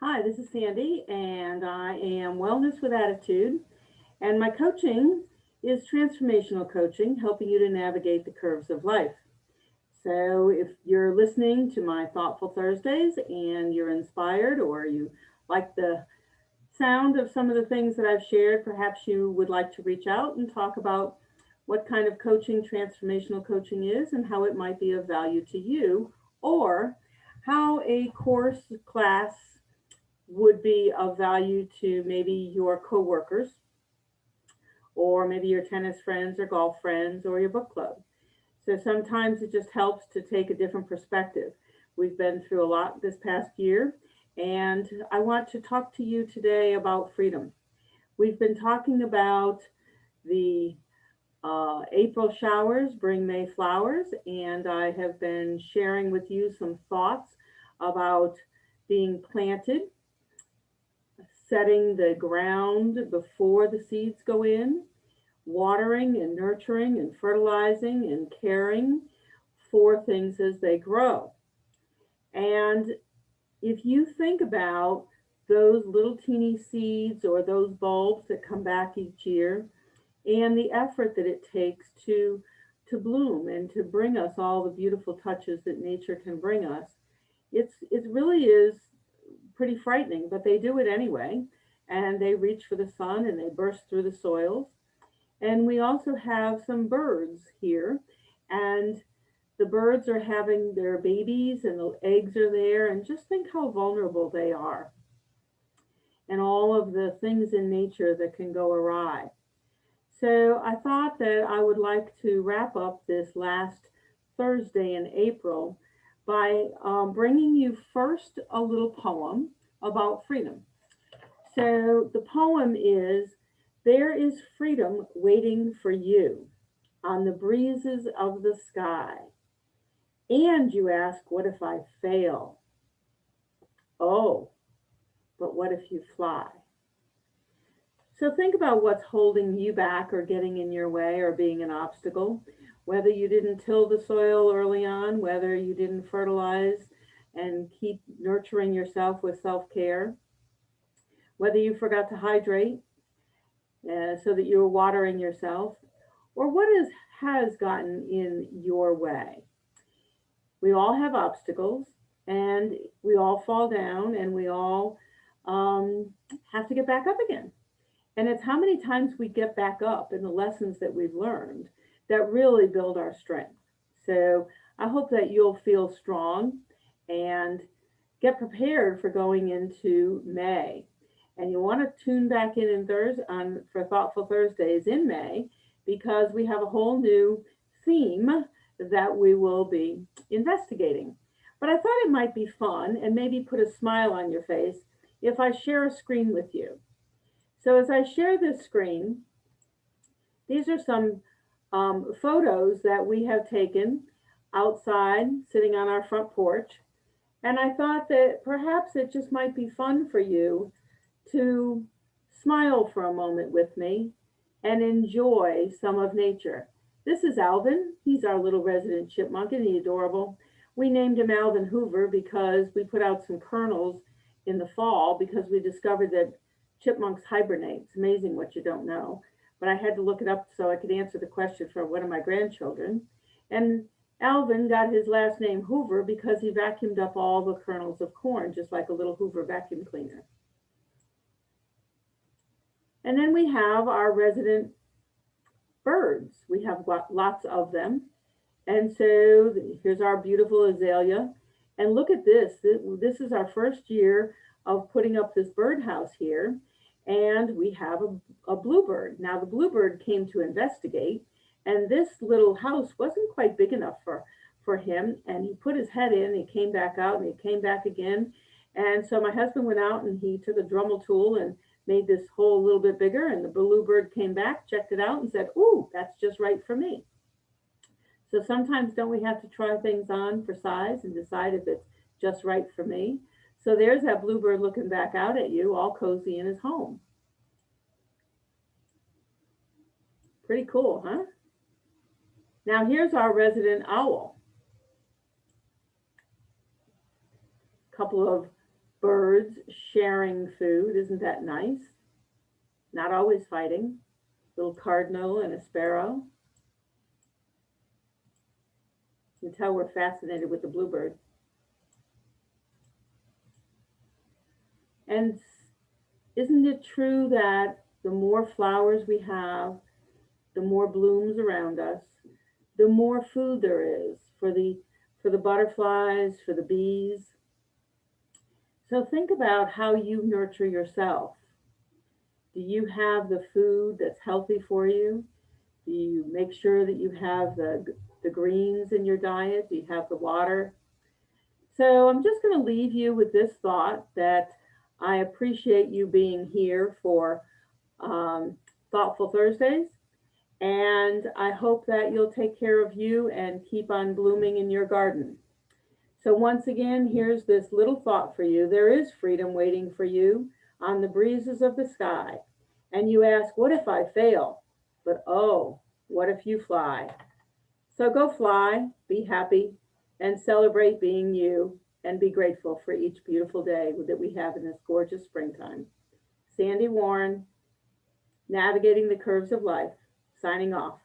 Hi, this is Sandy, and I am Wellness with Attitude. And my coaching is transformational coaching, helping you to navigate the curves of life. So, if you're listening to my Thoughtful Thursdays and you're inspired or you like the sound of some of the things that I've shared, perhaps you would like to reach out and talk about what kind of coaching transformational coaching is and how it might be of value to you, or how a course class would be of value to maybe your coworkers or maybe your tennis friends or golf friends or your book club. So sometimes it just helps to take a different perspective. We've been through a lot this past year, and I want to talk to you today about freedom. We've been talking about the April showers bring May flowers, and I have been sharing with you some thoughts about being planted, setting the ground before the seeds go in, watering and nurturing and fertilizing and caring for things as they grow. And if you think about those little teeny seeds or those bulbs that come back each year and the effort that it takes to bloom and to bring us all the beautiful touches that nature can bring us, it really is pretty frightening, but they do it anyway. And they reach for the sun and they burst through the soils. And we also have some birds here. And the birds are having their babies and the eggs are there. And just think how vulnerable they are and all of the things in nature that can go awry. So I thought that I would like to wrap up this last Thursday in April by bringing you first a little poem about freedom. So the poem is: There is freedom waiting for you on the breezes of the sky. And you ask, what if I fail? Oh, but what if you fly? So think about what's holding you back or getting in your way or being an obstacle. Whether you didn't till the soil early on, whether you didn't fertilize and keep nurturing yourself with self care, whether you forgot to hydrate so that you're watering yourself, or what has gotten in your way. We all have obstacles and we all fall down and we all have to get back up again. And it's how many times we get back up and the lessons that we've learned that really build our strength. So I hope that you'll feel strong and get prepared for going into May. And you want to tune back in Thursday on for Thoughtful Thursdays in May because we have a whole new theme that we will be investigating. But I thought it might be fun and maybe put a smile on your face if I share a screen with you. So as I share this screen, these are some photos that we have taken outside sitting on our front porch. And I thought that perhaps it just might be fun for you to smile for a moment with me and enjoy some of nature. This is Alvin. He's our little resident chipmunk. Isn't he adorable? We named him Alvin Hoover because we put out some kernels in the fall because we discovered that chipmunks hibernate. It's amazing what you don't know. But I had to look it up so I could answer the question for one of my grandchildren. And Alvin got his last name Hoover because he vacuumed up all the kernels of corn, just like a little Hoover vacuum cleaner. And then we have our resident birds. We have lots of them. And so here's our beautiful azalea. And look at this. This is our first year of putting up this birdhouse here. And we have a bluebird. Now, the bluebird came to investigate, and this little house wasn't quite big enough for him. And he put his head in, he came back out, and he came back again. And so my husband went out and he took a Dremel tool and made this hole a little bit bigger. And the bluebird came back, checked it out, and said, "Ooh, that's just right for me." So sometimes don't we have to try things on for size and decide if it's just right for me? So there's that bluebird looking back out at you, all cozy in his home. Pretty cool, huh? Now here's our resident owl. A couple of birds sharing food. Isn't that nice? Not always fighting. Little cardinal and a sparrow. You can tell we're fascinated with the bluebird. And isn't it true that the more flowers we have, the more blooms around us, the more food there is for the butterflies, for the bees. So think about how you nurture yourself. Do you have the food that's healthy for you? Do you make sure that you have the greens in your diet? Do you have the water? So I'm just going to leave you with this thought that I appreciate you being here for Thoughtful Thursdays. And I hope that you'll take care of you and keep on blooming in your garden. So once again, here's this little thought for you. There is freedom waiting for you on the breezes of the sky. And you ask, what if I fail? But oh, what if you fly? So go fly, be happy, and celebrate being you, and be grateful for each beautiful day that we have in this gorgeous springtime. Sandy Warren, Navigating the Curves of Life, signing off.